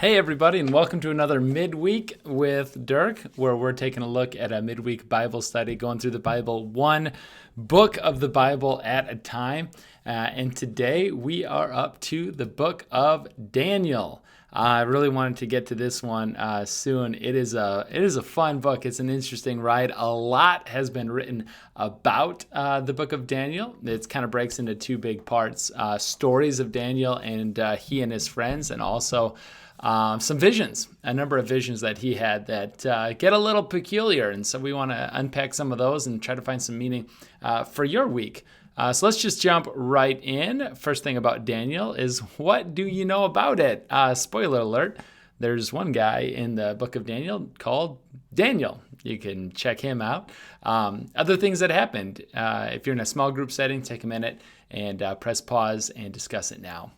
Hey everybody, and welcome to another Midweek with Dirk, where we're taking a look at a midweek Bible study, going through the Bible one book of the Bible at a time. And today we are up to the book of Daniel. I really wanted to get to this one soon. It is a fun book. It's an interesting ride. A lot has been written about the book of Daniel. It kind of breaks into two big parts: stories of Daniel and he and his friends, and also some visions, a number of visions that he had that get a little peculiar. And so we want to unpack some of those and try to find some meaning for your week. So let's just jump right in. First thing about Daniel is, what do you know about it? Spoiler alert, there's one guy in the book of Daniel called Daniel. You can check him out. Other things that happened. If you're in a small group setting, take a minute and press pause and discuss it now.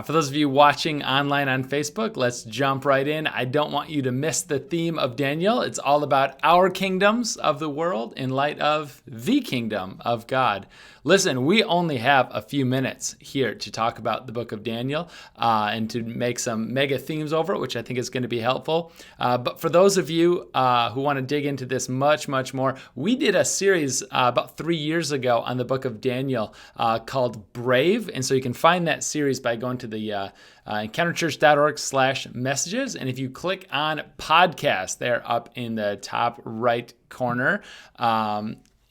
For those of you watching online on Facebook, let's jump right in. I don't want you to miss the theme of Daniel. It's all about our kingdoms of the world in light of the kingdom of God. Listen, we only have a few minutes here to talk about the book of Daniel and to make some mega themes over it, which I think is going to be helpful. But for those of you who want to dig into this much, much more, we did a series about 3 years ago on the book of Daniel called Brave. And so you can find that series by going to the encounterchurch.org/messages. And if you click on podcast there up in the top right corner,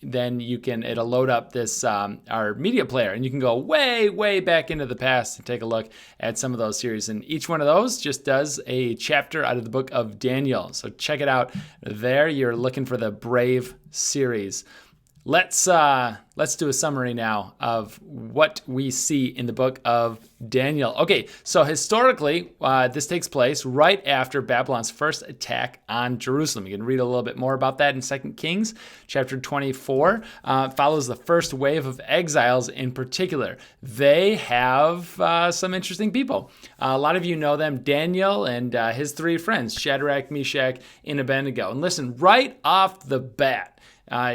then it'll load up this our media player, and you can go way back into the past and take a look at some of those series. And each one of those just does a chapter out of the book of Daniel. So check it out there. You're looking for the Brave series. Let's do a summary now of what we see in the book of Daniel. Okay, so historically, this takes place right after Babylon's first attack on Jerusalem. You can read a little bit more about that in 2 Kings chapter 24. Follows the first wave of exiles in particular. They have some interesting people. A lot of you know them: Daniel and his three friends, Shadrach, Meshach, and Abednego. And listen, right off the bat,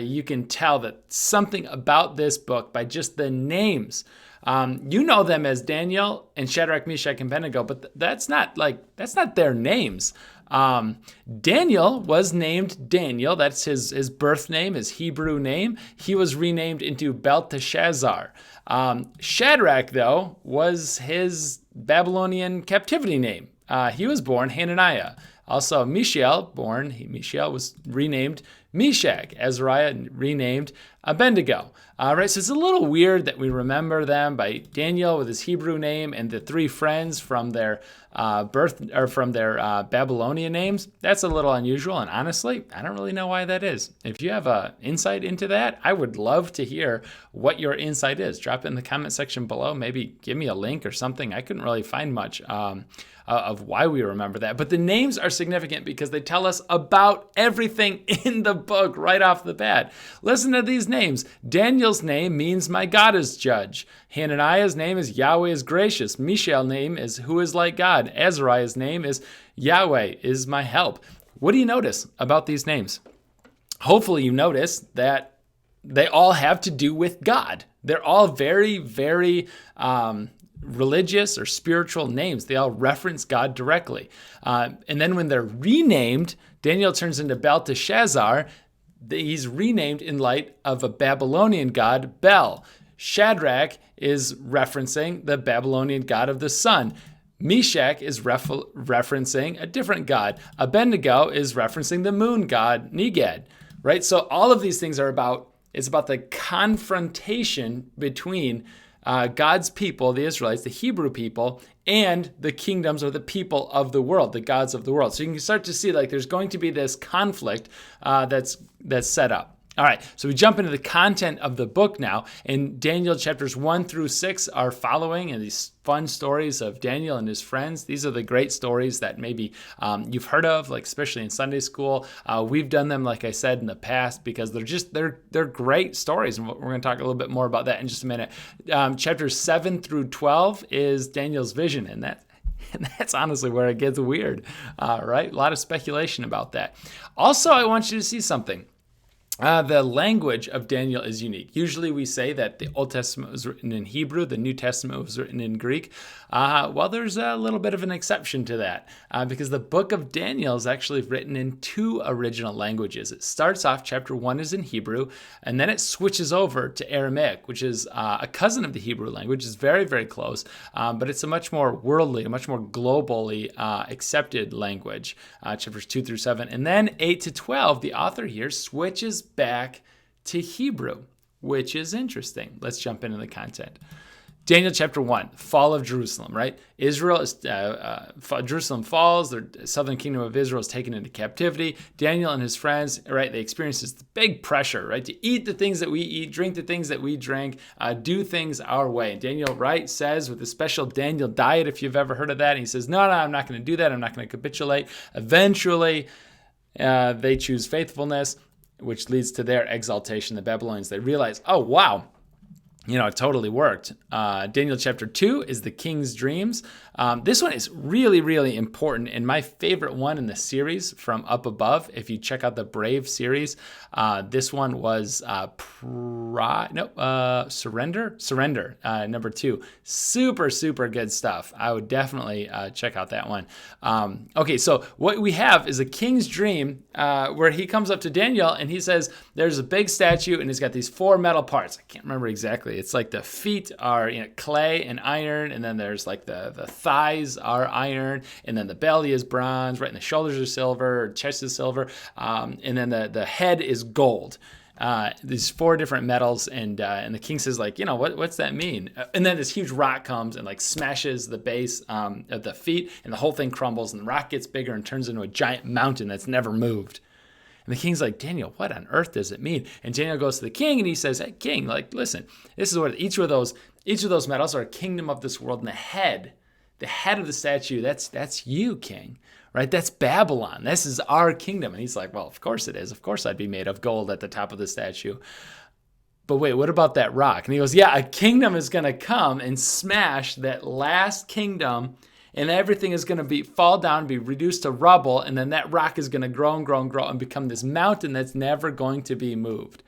you can tell that something about this book by just the names. You know them as Daniel and Shadrach, Meshach, and Abednego, but that's not their names. Daniel was named Daniel. That's his birth name, his Hebrew name. He was renamed into Belteshazzar. Shadrach, though, was his Babylonian captivity name. He was born Hananiah. Also, Mishael was renamed Meshach. Azariah renamed Abednego. Right, so it's a little weird that we remember them by Daniel with his Hebrew name and the three friends from their Babylonian names. That's a little unusual, and honestly, I don't really know why that is. If you have an insight into that, I would love to hear what your insight is. Drop it in the comment section below. Maybe give me a link or something. I couldn't really find much of why we remember that. But the names are significant because they tell us about everything in the book right off the bat. Listen to these names. Daniel's name means my God is judge. Hananiah's name is Yahweh is gracious. Mishael's name is who is like God. Azariah's name is Yahweh is my help. What do you notice about these names? Hopefully you notice that they all have to do with God. They're all very, very religious or spiritual names. They all reference God directly. And then when they're renamed, Daniel turns into Belteshazzar. He's renamed in light of a Babylonian god, Bel. Shadrach is referencing the Babylonian god of the sun. Meshach is referencing a different god. Abednego is referencing the moon god, Neged. Right? So all of these things it's about the confrontation between God's people, the Israelites, the Hebrew people, and the kingdoms or the people of the world, the gods of the world. So you can start to see there's going to be this conflict that's set up. All right, so we jump into the content of the book now, and Daniel chapters 1 through 6 are following, and these fun stories of Daniel and his friends. These are the great stories that maybe you've heard of, especially in Sunday school. We've done them, like I said, in the past because they're great stories, and we're going to talk a little bit more about that in just a minute. Chapters 7 through 12 is Daniel's vision, and that's honestly where it gets weird, right? A lot of speculation about that. Also, I want you to see something. The language of Daniel is unique. Usually we say that the Old Testament was written in Hebrew, the New Testament was written in Greek. Well, there's a little bit of an exception to that because the book of Daniel is actually written in two original languages. It starts off, chapter 1 is in Hebrew, and then it switches over to Aramaic, which is a cousin of the Hebrew language. It's very, very close, but it's a much more worldly, a much more globally accepted language, chapters 2 through 7. And then 8 to 12, the author here switches back to Hebrew, which is interesting. Let's jump into the content. Daniel chapter 1, fall of Jerusalem, right? Jerusalem falls, the southern kingdom of Israel is taken into captivity. Daniel and his friends, right, they experience this big pressure, right, to eat the things that we eat, drink the things that we drink, do things our way. And Daniel, right, says with the special Daniel diet, if you've ever heard of that, and he says, no, I'm not going to do that. I'm not going to capitulate. Eventually, they choose faithfulness, which leads to their exaltation. The Babylonians, they realize, oh, wow, it totally worked. Daniel chapter 2 is the king's dreams. This one is really, really important and my favorite one in the series from up above. If you check out the Brave series, this one was Surrender, number 2. Super, super good stuff. I would definitely check out that one. Okay, so what we have is a king's dream where he comes up to Daniel and he says, there's a big statue and it's got these 4 metal parts. I can't remember exactly. It's like the feet are clay and iron, and then there's like the thighs are iron, and then the belly is bronze, right? And the shoulders are silver, chest is silver, and then the head is gold. These 4 different metals, and the king says, like, what's that mean? And then this huge rock comes and like smashes the base of the feet, and the whole thing crumbles, and the rock gets bigger and turns into a giant mountain that's never moved. And the king's like, Daniel, what on earth does it mean? And Daniel goes to the king and he says, hey, king, like, listen, this is what each of those metals are a kingdom of this world. And the head of the statue, that's you, king, right? That's Babylon. This is our kingdom. And he's like, well, of course it is. Of course I'd be made of gold at the top of the statue. But wait, what about that rock? And he goes, yeah, a kingdom is going to come and smash that last kingdom, and everything is going to fall down, be reduced to rubble, and then that rock is going to grow and grow and grow and become this mountain that's never going to be moved.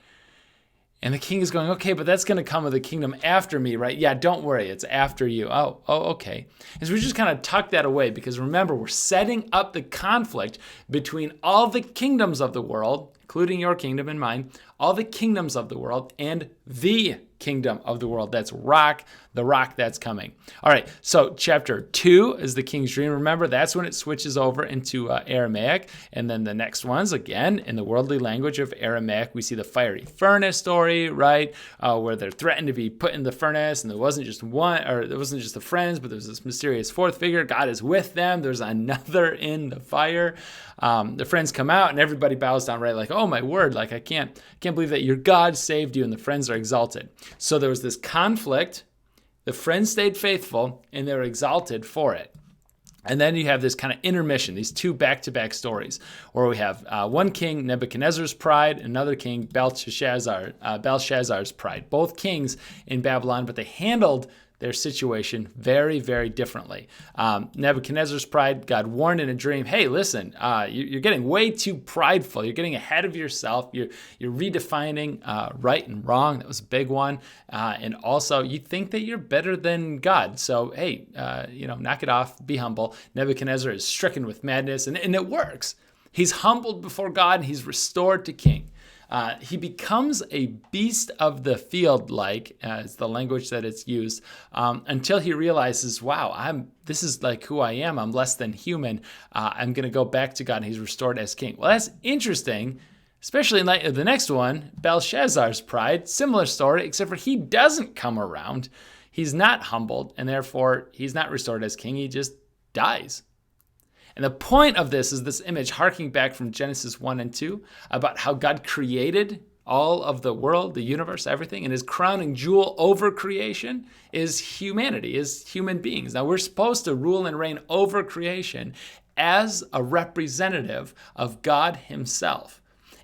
And the king is going, okay, but that's going to come with a kingdom after me, right? Yeah, don't worry, it's after you. Oh, okay. And so we just kind of tuck that away because remember, we're setting up the conflict between all the kingdoms of the world, including your kingdom and mine, all the kingdoms of the world, and the kingdom of the world. That's the rock that's coming. All right, so chapter 2 is the king's dream. Remember, that's when it switches over into Aramaic. And then the next ones, again, in the worldly language of Aramaic, we see the fiery furnace story, right? Where they're threatened to be put in the furnace, and there wasn't just the friends, but there was this mysterious fourth figure. God is with them. There's another in the fire. The friends come out and everybody bows down, right? Like, oh my word, like I can't believe that your God saved you, and the friends are exalted. So there was this conflict. The friends stayed faithful and they were exalted for it. And then you have this kind of intermission, these 2 back-to-back stories, where we have one king, Nebuchadnezzar's pride, another king, Belshazzar's pride. Both kings in Babylon, but they handled their situation very, very differently. Nebuchadnezzar's pride, God warned in a dream, hey, listen, you're getting way too prideful. You're getting ahead of yourself. You're redefining right and wrong. That was a big one. And also, you think that you're better than God. So, hey, knock it off. Be humble. Nebuchadnezzar is stricken with madness, and it works. He's humbled before God, and he's restored to king. He becomes a beast of the field, is the language that it's used, until he realizes, wow, this is like who I am. I'm less than human. I'm going to go back to God, and he's restored as king. Well, that's interesting, especially in light of the next one, Belshazzar's pride. Similar story, except for he doesn't come around. He's not humbled, and therefore he's not restored as king. He just dies. And the point of this is this image harking back from Genesis 1 and 2 about how God created all of the world, the universe, everything, and his crowning jewel over creation is humanity, is human beings. Now, we're supposed to rule and reign over creation as a representative of God himself.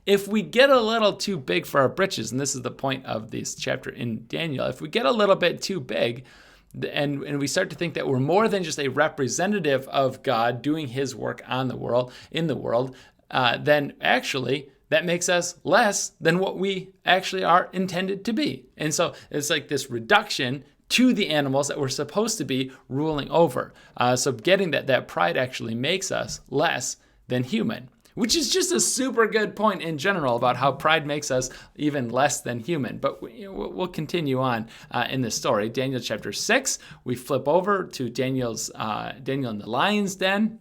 If we get a little too big for our britches, and this is the point of this chapter in Daniel, if we get a little bit too big, and we start to think that we're more than just a representative of God doing his work in the world, then actually that makes us less than what we actually are intended to be. And so it's like this reduction to the animals that we're supposed to be ruling over. So getting that pride actually makes us less than human, which is just a super good point in general about how pride makes us even less than human. But we'll continue on in this story. Daniel chapter 6, we flip over to Daniel in the lion's den.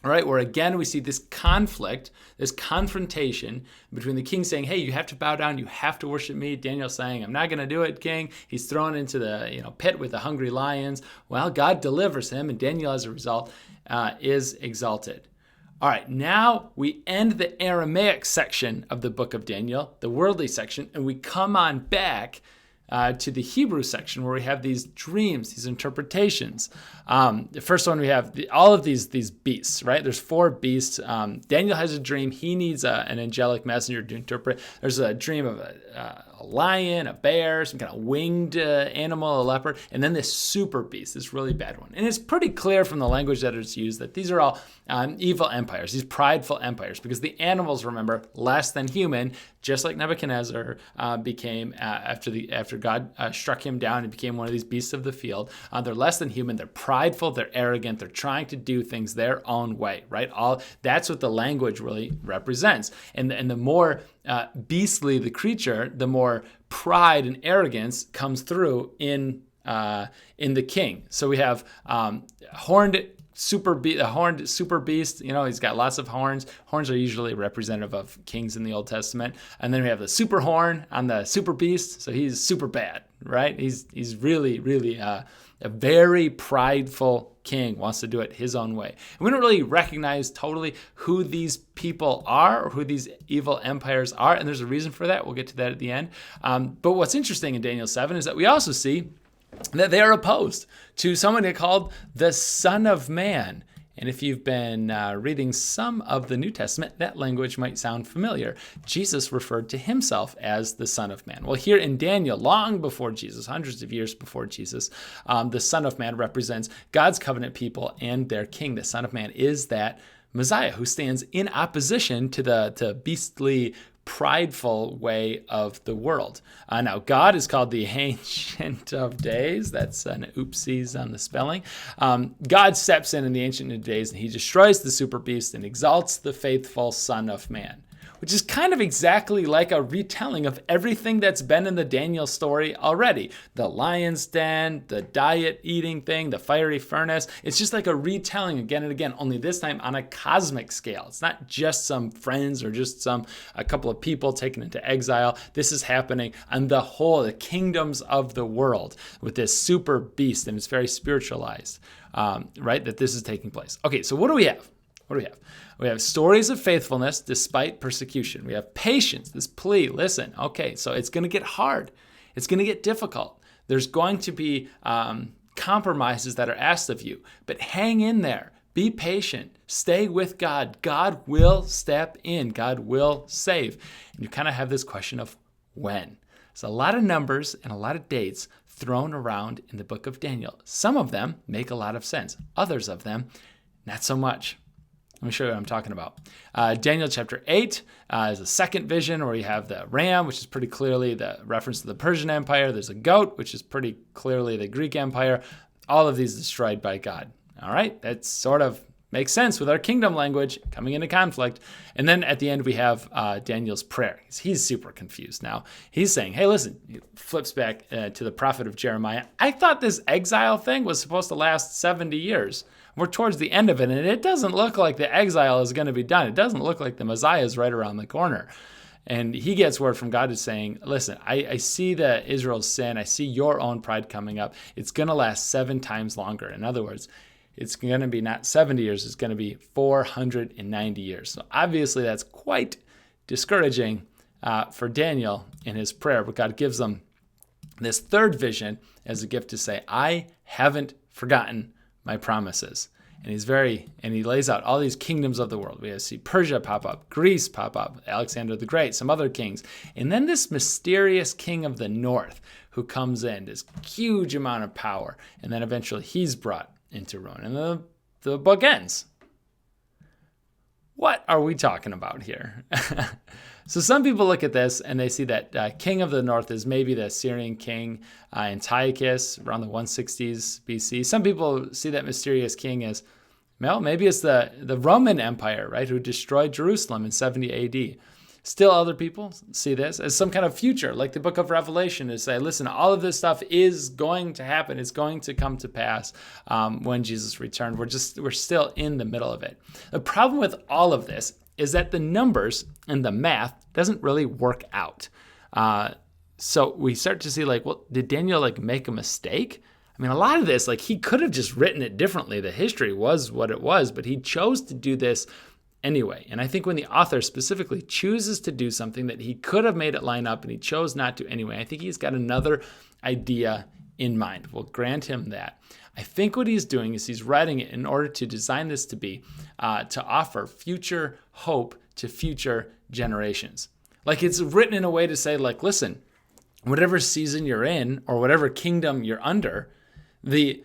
All right, where again we see this conflict, this confrontation between the king saying, hey, you have to bow down, you have to worship me. Daniel saying, I'm not going to do it, king. He's thrown into the pit with the hungry lions. Well, God delivers him, and Daniel, as a result, is exalted. All right, now we end the Aramaic section of the book of Daniel, the worldly section, and we come on back to the Hebrew section where we have these dreams, these interpretations. The first one, we have all of these beasts, right? There's 4 beasts. Daniel has a dream. He needs an angelic messenger to interpret. There's a dream of a lion, a bear, some kind of winged animal, a leopard, and then this super beast, this really bad one. And it's pretty clear from the language that it's used that these are all evil empires, these prideful empires, because the animals, remember, less than human, just like Nebuchadnezzar became after God struck him down and became one of these beasts of the field. They're less than human. They're prideful. They're arrogant. They're trying to do things their own way, right? That's what the language really represents. And the more beastly the creature, the more pride and arrogance comes through in the king. So we have horned super beast. He's got lots of horns. Horns are usually representative of kings in the Old Testament. And then we have the super horn on the super beast. So he's super bad, right? He's really, really a very prideful king, wants to do it his own way. And we don't really recognize totally who these people are or who these evil empires are. And there's a reason for that. We'll get to that at the end. But what's interesting in Daniel 7 is that we also see that they are opposed to someone called the Son of Man. And if you've been reading some of the New Testament, that language might sound familiar. Jesus referred to himself as the Son of Man. Well, here in Daniel, long before Jesus, hundreds of years before Jesus, the Son of Man represents God's covenant people and their king. The Son of Man is that Messiah who stands in opposition to the beastly, prideful way of the world. Now, God is called the Ancient of Days. That's an oopsies on the spelling. God steps in the Ancient of Days, and he destroys the super beast and exalts the faithful Son of Man, which is kind of exactly like a retelling of everything that's been in the Daniel story already. The lion's den, the diet eating thing, the fiery furnace. It's just like a retelling again and again, only this time on a cosmic scale. It's not just some friends or just a couple of people taken into exile. This is happening on the whole, the kingdoms of the world with this super beast, and it's very spiritualized, right? That this is taking place. Okay, so what do we have? We have stories of faithfulness despite persecution. We have patience, this plea. Listen, okay, so it's going to get hard. It's going to get difficult. There's going to be compromises that are asked of you, but hang in there. Be patient. Stay with God. God will step in. God will save. And you kind of have this question of when. There's a lot of numbers and a lot of dates thrown around in the book of Daniel. Some of them make a lot of sense. Others of them, not so much. Let me show you what I'm talking about. Daniel chapter 8 is a second vision where you have the ram, which is pretty clearly the reference to the Persian Empire. There's a goat, which is pretty clearly the Greek Empire. All of these destroyed by God. All right, that sort of makes sense with our kingdom language coming into conflict. And then at the end, we have Daniel's prayer. He's super confused now. He's saying, hey, listen, he flips back to the prophet of Jeremiah. I thought this exile thing was supposed to last 70 years. We're towards the end of it, and it doesn't look like the exile is going to be done. It doesn't look like the Messiah is right around the corner. And he gets word from God is saying, listen, I see that Israel's sin. I see your own pride coming up. It's going to last 7 times longer. In other words, it's going to be not 70 years. It's going to be 490 years. So obviously that's quite discouraging for Daniel in his prayer. But God gives them this third vision as a gift to say, I haven't forgotten my promises. And he lays out all these kingdoms of the world. We see Persia pop up, Greece pop up, Alexander the Great, some other kings. And then this mysterious king of the north who comes in, this huge amount of power. And then eventually he's brought into ruin. And the book ends. What are we talking about here? So some people look at this and they see that king of the north is maybe the Syrian king Antiochus around the 160s BC. Some people see that mysterious king as, well, maybe it's the Roman Empire, right, who destroyed Jerusalem in 70 AD. Still other people see this as some kind of future, like the book of Revelation, to say, listen, all of this stuff is going to happen. It's going to come to pass when Jesus returned. We're still in the middle of it. The problem with all of this is that the numbers and the math doesn't really work out. So we start to see well, did Daniel make a mistake? I mean, a lot of this, he could have just written it differently. The history was what it was, but he chose to do this anyway. And I think when the author specifically chooses to do something that he could have made it line up and he chose not to anyway, I think he's got another idea in mind. We'll grant him that. I think what he's doing is he's writing it in order to design this to be, to offer future hope to future generations. It's written in a way to say, listen, whatever season you're in or whatever kingdom you're under, the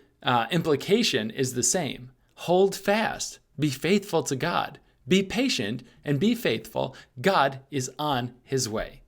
implication is the same. Hold fast. Be faithful to God. Be patient and be faithful. God is on his way.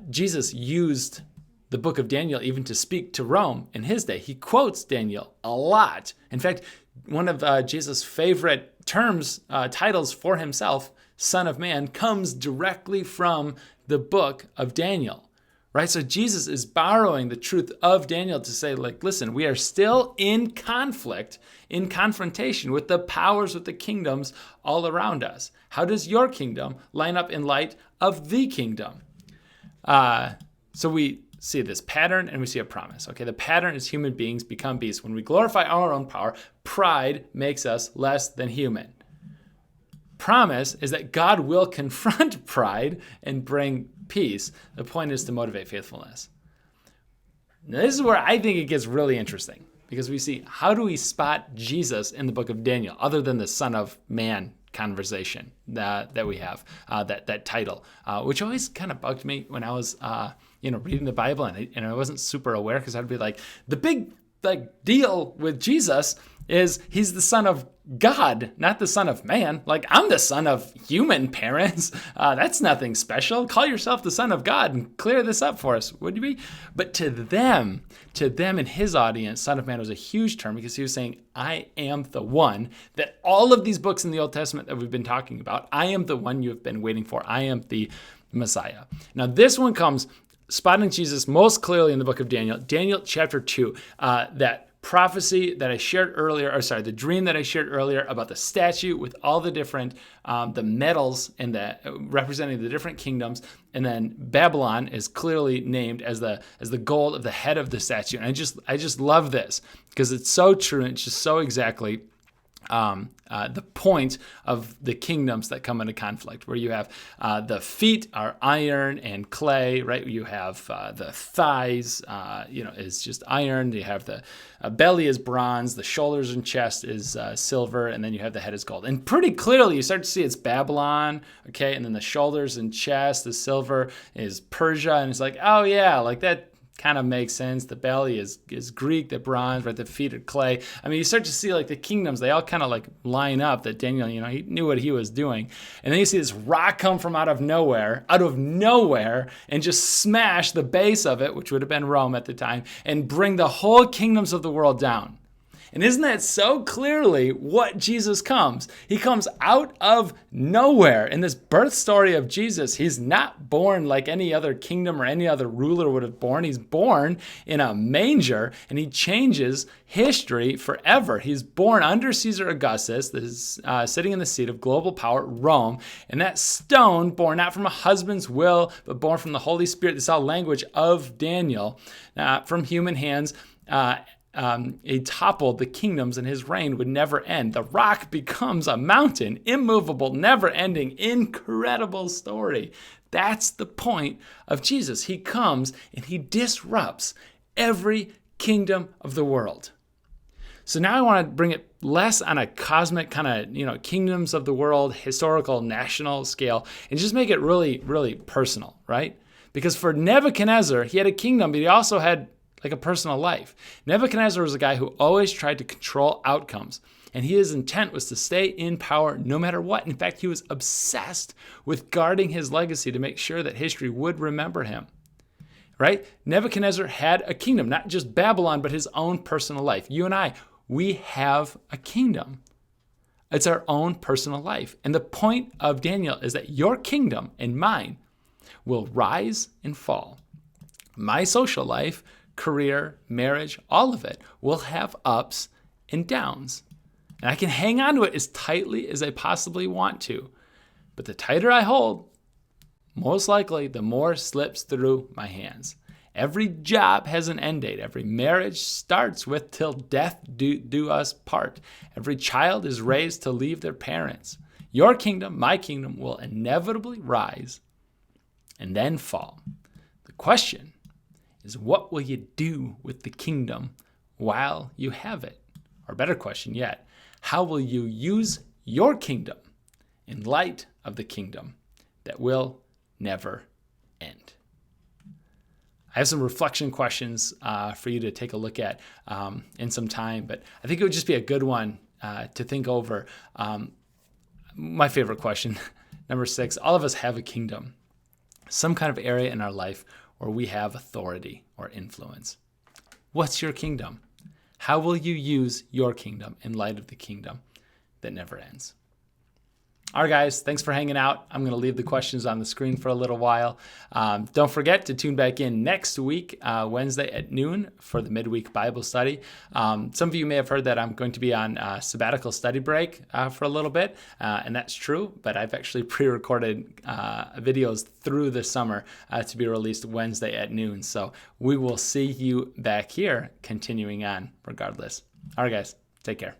Jesus used the book of Daniel even to speak to Rome in his day. He quotes Daniel a lot. In fact, one of Jesus' favorite titles for himself, Son of Man, comes directly from the book of Daniel, right? So Jesus is borrowing the truth of Daniel to say, listen, we are still in conflict, in confrontation with the powers, with the kingdoms all around us. How does your kingdom line up in light of the kingdom? So we see this pattern and we see a promise. Okay, the pattern is human beings become beasts. When we glorify our own power, pride makes us less than human. Promise is that God will confront pride and bring peace. The point is to motivate faithfulness. Now, this is where I think it gets really interesting, because we see, how do we spot Jesus in the book of Daniel, other than the Son of Man conversation that we have, that title, which always kind of bugged me when I was reading the Bible, and I wasn't super aware, because I'd be the big deal with Jesus is he's the Son of God, not the Son of Man. I'm the son of human parents. That's nothing special. Call yourself the Son of God and clear this up for us, would you be? But to them and his audience, Son of Man was a huge term, because he was saying, I am the one that all of these books in the Old Testament that we've been talking about, I am the one you have been waiting for. I am the Messiah. Now, this one comes spotting Jesus most clearly in the book of Daniel, Daniel chapter 2, that prophecy that I shared earlier, the dream that I shared earlier about the statue with all the different, the metals and representing the different kingdoms. And then Babylon is clearly named as the gold of the head of the statue. And I just love this, because it's so true. And it's just so exactly the point of the kingdoms that come into conflict, where you have the feet are iron and clay, right? You have the thighs, is just iron. You have the belly is bronze, the shoulders and chest is silver, and then you have the head is gold. And pretty clearly, you start to see it's Babylon, okay? And then the shoulders and chest, the silver is Persia, and it's oh yeah, that kind of makes sense. The belly is Greek, the bronze, right? The feet are clay. I mean, you start to see the kingdoms, they all kind of line up, that Daniel, he knew what he was doing. And then you see this rock come from out of nowhere, and just smash the base of it, which would have been Rome at the time, and bring the whole kingdoms of the world down. And isn't that so clearly what Jesus comes? He comes out of nowhere. In this birth story of Jesus, he's not born like any other kingdom or any other ruler would have born. He's born in a manger, and he changes history forever. He's born under Caesar Augustus, sitting in the seat of global power, Rome. And that stone, born not from a husband's will, but born from the Holy Spirit, this is all language of Daniel, from human hands, he toppled the kingdoms, and his reign would never end. The rock becomes a mountain, immovable, never-ending, incredible story. That's the point of Jesus. He comes and he disrupts every kingdom of the world. So now I want to bring it less on a cosmic kind of, kingdoms of the world, historical, national scale, and just make it really, really personal, right? Because for Nebuchadnezzar, he had a kingdom, but he also had a personal life. Nebuchadnezzar was a guy who always tried to control outcomes. And his intent was to stay in power no matter what. In fact, he was obsessed with guarding his legacy to make sure that history would remember him. Right? Nebuchadnezzar had a kingdom, not just Babylon, but his own personal life. You and I, we have a kingdom. It's our own personal life. And the point of Daniel is that your kingdom and mine will rise and fall. My social life, career, marriage, all of it will have ups and downs. And I can hang on to it as tightly as I possibly want to. But the tighter I hold, most likely the more slips through my hands. Every job has an end date. Every marriage starts with till death do us part. Every child is raised to leave their parents. Your kingdom, my kingdom, will inevitably rise and then fall. The question is, what will you do with the kingdom while you have it? Or better question yet, how will you use your kingdom in light of the kingdom that will never end? I have some reflection questions for you to take a look at in some time, but I think it would just be a good one to think over. My favorite question, number 6, all of us have a kingdom, some kind of area in our life where we have authority or influence. What's your kingdom? How will you use your kingdom in light of the kingdom that never ends? All right, guys, thanks for hanging out. I'm going to leave the questions on the screen for a little while. Don't forget to tune back in next week, Wednesday at noon, for the midweek Bible study. Some of you may have heard that I'm going to be on a sabbatical study break for a little bit, and that's true, but I've actually pre-recorded videos through the summer to be released Wednesday at noon. So we will see you back here continuing on regardless. All right, guys, take care.